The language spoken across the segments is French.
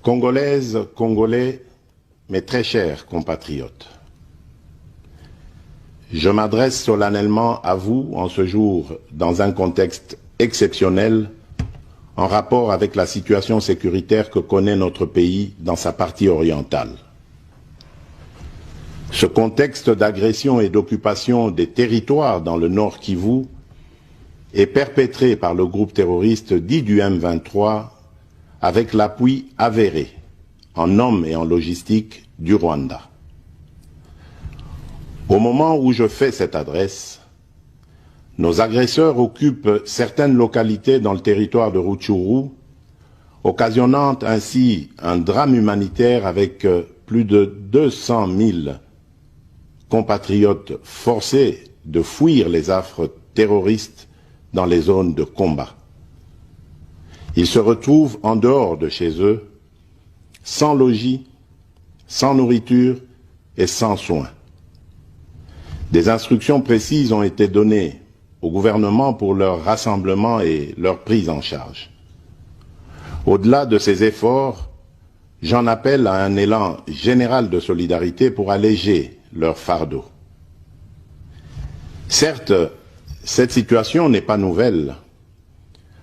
Congolaises, Congolais, mes très chers compatriotes, je m'adresse solennellement à vous en ce jour dans un contexte exceptionnel en rapport avec la situation sécuritaire que connaît notre pays dans sa partie orientale. Ce contexte d'agression et d'occupation des territoires dans le Nord Kivu est perpétré par le groupe terroriste dit du M23 avec l'appui avéré en hommes et en logistique du Rwanda. Au moment où je fais cette adresse, nos agresseurs occupent certaines localités dans le territoire de Rutshuru, occasionnant ainsi un drame humanitaire avec plus de 200 000 compatriotes forcés de fuir les affres terroristes dans les zones de combat. Ils se retrouvent en dehors de chez eux, sans logis, sans nourriture et sans soins. Des instructions précises ont été données au gouvernement pour leur rassemblement et leur prise en charge. Au-delà de ces efforts, j'en appelle à un élan général de solidarité pour alléger leur fardeau. Certes, cette situation n'est pas nouvelle.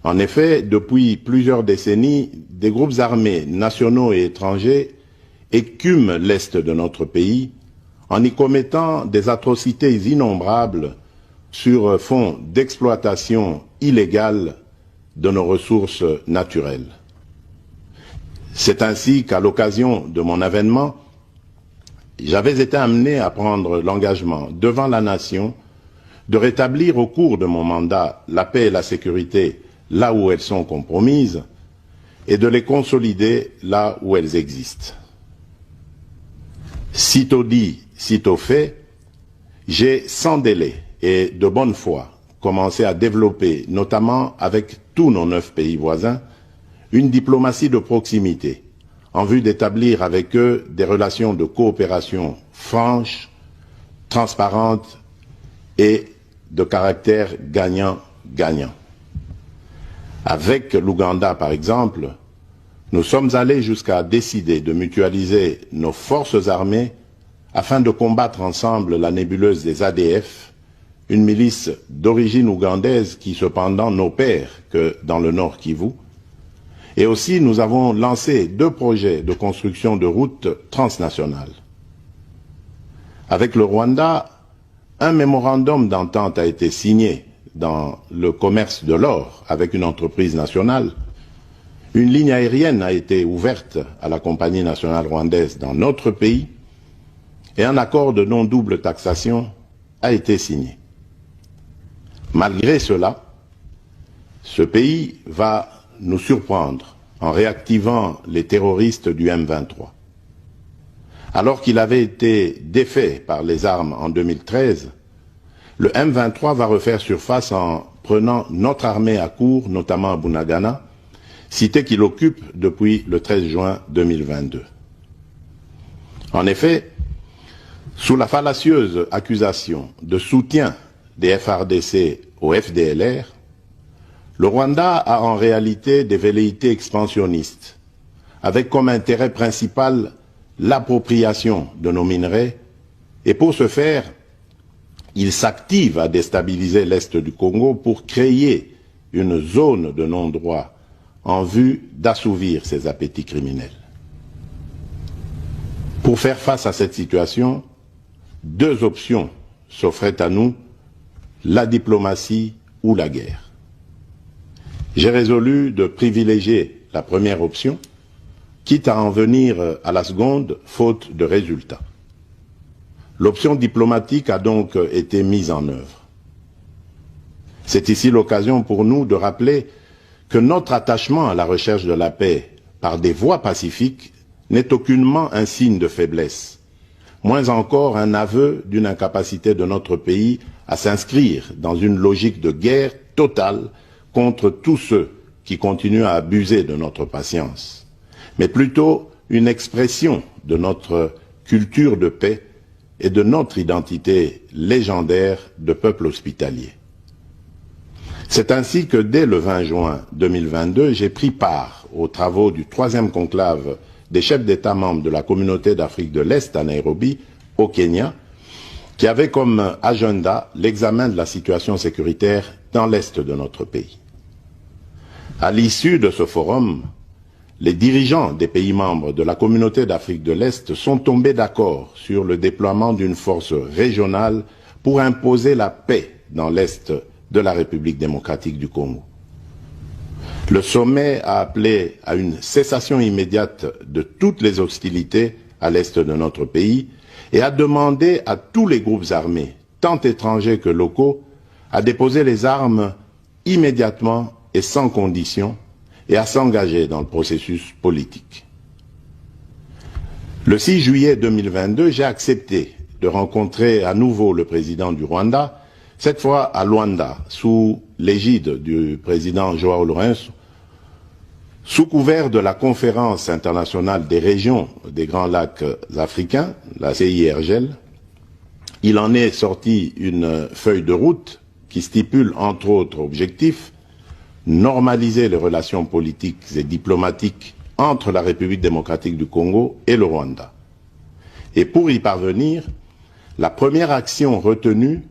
En effet, depuis plusieurs décennies, des groupes armés nationaux et étrangers écument l'est de notre pays en y commettant des atrocités innombrables sur fond d'exploitation illégale de nos ressources naturelles. C'est ainsi qu'à l'occasion de mon avènement, j'avais été amené à prendre l'engagement devant la nation de rétablir au cours de mon mandat la paix et la sécurité là où elles sont compromises et de les consolider là où elles existent. Sitôt dit, sitôt fait, j'ai sans délai et de bonne foi commencé à développer, notamment avec tous nos 9 pays voisins, une diplomatie de proximité en vue d'établir avec eux des relations de coopération franches, transparentes et de caractère gagnant-gagnant. Avec l'Ouganda, par exemple, nous sommes allés jusqu'à décider de mutualiser nos forces armées afin de combattre ensemble la nébuleuse des ADF, une milice d'origine ougandaise qui cependant n'opère que dans le Nord Kivu. Et aussi, nous avons lancé 2 projets de construction de routes transnationales. Avec le Rwanda, un mémorandum d'entente a été signé dans le commerce de l'or avec une entreprise nationale. Une ligne aérienne a été ouverte à la compagnie nationale rwandaise dans notre pays et un accord de non-double taxation a été signé. Malgré cela, ce pays va nous surprendre en réactivant les terroristes du M23. Alors qu'il avait été défait par les armes en 2013, le M23 va refaire surface en prenant notre armée à court, notamment à Bunagana, cité qu'il occupe depuis le 13 juin 2022. En effet, sous la fallacieuse accusation de soutien des FARDC au FDLR, le Rwanda a en réalité des velléités expansionnistes, avec comme intérêt principal l'appropriation de nos minerais, et pour ce faire, il s'active à déstabiliser l'Est du Congo pour créer une zone de non-droit en vue d'assouvir ses appétits criminels. Pour faire face à cette situation, 2 options s'offraient à nous, la diplomatie ou la guerre. J'ai résolu de privilégier la première option, quitte à en venir à la seconde, faute de résultats. L'option diplomatique a donc été mise en œuvre. C'est ici l'occasion pour nous de rappeler que notre attachement à la recherche de la paix par des voies pacifiques n'est aucunement un signe de faiblesse, moins encore un aveu d'une incapacité de notre pays à s'inscrire dans une logique de guerre totale contre tous ceux qui continuent à abuser de notre patience, mais plutôt une expression de notre culture de paix et de notre identité légendaire de peuple hospitalier. C'est ainsi que dès le 20 juin 2022, j'ai pris part aux travaux du 3e conclave des chefs d'État membres de la Communauté d'Afrique de l'Est à Nairobi, au Kenya, qui avait comme agenda l'examen de la situation sécuritaire dans l'Est de notre pays. À l'issue de ce forum, les dirigeants des pays membres de la Communauté d'Afrique de l'Est sont tombés d'accord sur le déploiement d'une force régionale pour imposer la paix dans l'Est de la République démocratique du Congo. Le sommet a appelé à une cessation immédiate de toutes les hostilités à l'Est de notre pays et a demandé à tous les groupes armés, tant étrangers que locaux, à déposer les armes immédiatement et sans condition et à s'engager dans le processus politique. Le 6 juillet 2022, j'ai accepté de rencontrer à nouveau le président du Rwanda, cette fois à Luanda, sous l'égide du président Joao Lourenço, sous couvert de la Conférence internationale des régions des Grands Lacs africains, la CIRGL. Il en est sorti une feuille de route qui stipule entre autres objectifs normaliser les relations politiques et diplomatiques entre la République démocratique du Congo et le Rwanda. Et pour y parvenir, la première action retenue,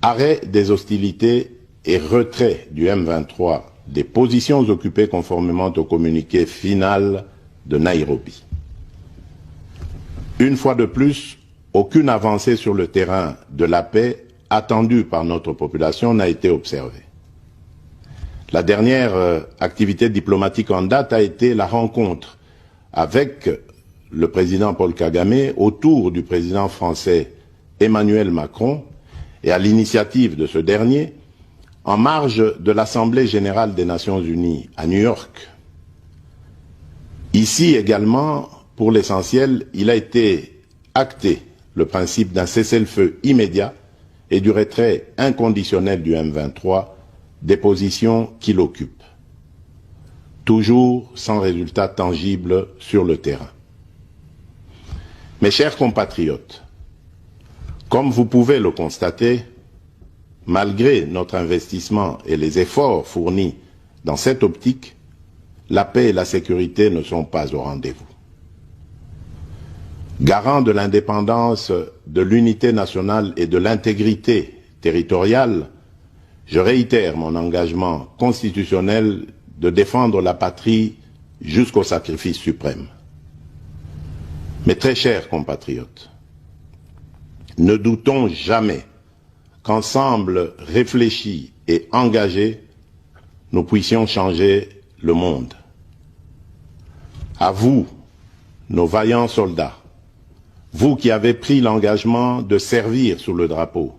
arrêt des hostilités et retrait du M23 des positions occupées conformément au communiqué final de Nairobi. Une fois de plus, aucune avancée sur le terrain de la paix attendue par notre population n'a été observée. La dernière activité diplomatique en date a été la rencontre avec le président Paul Kagame autour du président français Emmanuel Macron et à l'initiative de ce dernier en marge de l'Assemblée générale des Nations unies à New York. Ici également, pour l'essentiel, il a été acté le principe d'un cessez-le-feu immédiat et du retrait inconditionnel du M23 des positions qu'il occupe, toujours sans résultat tangible sur le terrain. Mes chers compatriotes, comme vous pouvez le constater, malgré notre investissement et les efforts fournis dans cette optique, la paix et la sécurité ne sont pas au rendez-vous. Garant de l'indépendance, de l'unité nationale et de l'intégrité territoriale, je réitère mon engagement constitutionnel de défendre la patrie jusqu'au sacrifice suprême. Mes très chers compatriotes, ne doutons jamais qu'ensemble réfléchis et engagés, nous puissions changer le monde. À vous, nos vaillants soldats, vous qui avez pris l'engagement de servir sous le drapeau,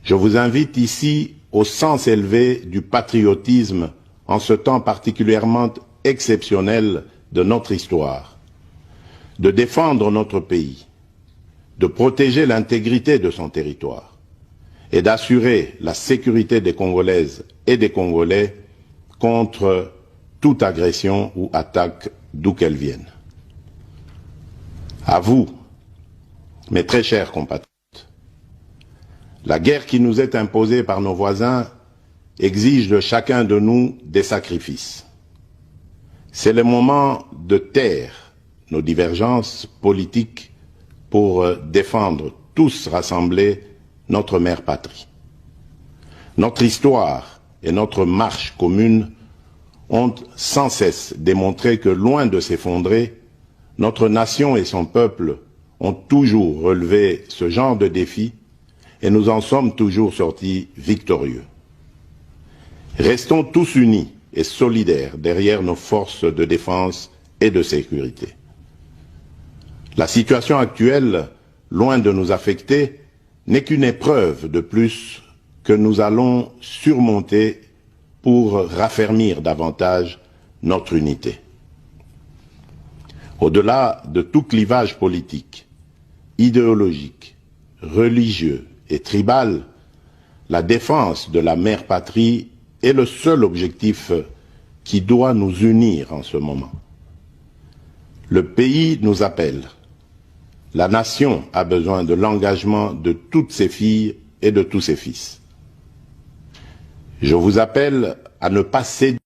je vous invite ici au sens élevé du patriotisme en ce temps particulièrement exceptionnel de notre histoire, de défendre notre pays, de protéger l'intégrité de son territoire et d'assurer la sécurité des Congolaises et des Congolais contre toute agression ou attaque d'où qu'elle vienne. À vous, mes très chers compatriotes, la guerre qui nous est imposée par nos voisins exige de chacun de nous des sacrifices. C'est le moment de taire nos divergences politiques pour défendre tous rassemblés notre mère patrie. Notre histoire et notre marche commune ont sans cesse démontré que, loin de s'effondrer, notre nation et son peuple ont toujours relevé ce genre de défis et nous en sommes toujours sortis victorieux. Restons tous unis et solidaires derrière nos forces de défense et de sécurité. La situation actuelle, loin de nous affecter, n'est qu'une épreuve de plus que nous allons surmonter pour raffermir davantage notre unité. Au-delà de tout clivage politique, idéologique, religieux et tribal, la défense de la mère patrie est le seul objectif qui doit nous unir en ce moment. Le pays nous appelle. La nation a besoin de l'engagement de toutes ses filles et de tous ses fils. Je vous appelle à ne pas céder